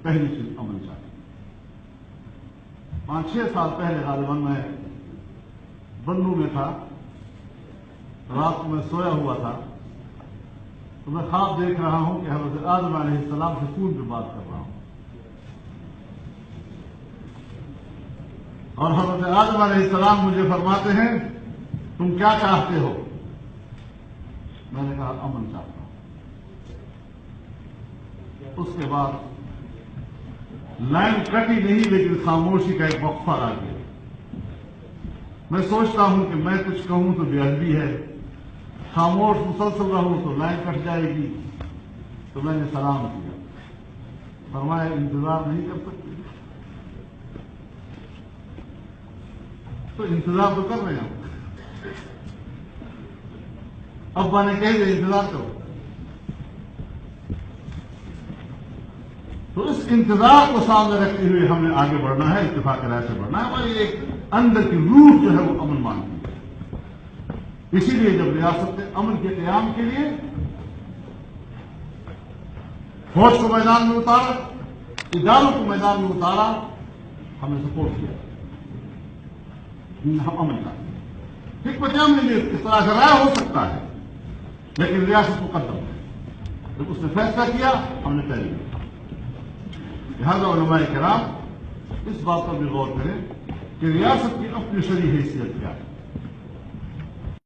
پہلی چیز امن چاہیے۔ 5-6 سال پہلے غالباً میں بنو میں تھا، رات کو میں سویا ہوا تھا تو میں خواب دیکھ رہا ہوں کہ حضرت آدم علیہ السلام سے فون پہ بات کر رہا ہوں، اور حضرت آدم علیہ السلام مجھے فرماتے ہیں تم کیا چاہتے ہو؟ میں نے کہا امن چاہتا ہوں۔ اس کے بعد لائن کٹی نہیں، لیکن خاموشی کا ایک وقفہ آ گیا۔ میں سوچتا ہوں کہ میں کچھ کہوں تو بے ادبی ہے، خاموش مسلسل رہوں تو لائن کٹ جائے گی، تو میں نے سلام کیا، فرمایا انتظار نہیں کر سکتے؟ تو انتظار تو کر رہے ہیں، ابا نے کہہ دیا انتظار کرو، تو اس انتظار کو سامنے رکھتے ہوئے ہم نے آگے بڑھنا ہے، اتفاق رائے سے بڑھنا ہے۔ ہماری ایک اندر کی روح جو ہے وہ امن مانگتی ہے۔ اسی لیے جب ریاست نے امن کے قیام کے لیے فوج کو میدان میں اتارا، اداروں کو میدان میں اتارا، ہم نے سپورٹ کیا، ہم امن چاہتے ہیں۔ حکمت عملی میں اس طرح سے رائے ہو سکتا ہے، لیکن ریاست مقدم ہے، جب اس نے فیصلہ کیا ہم نے پہلے کیا۔ لہذا علماء کرام اس بات پر بھی غور کریں کہ ریاست کی اپنی شرعی حیثیت کیا ہے۔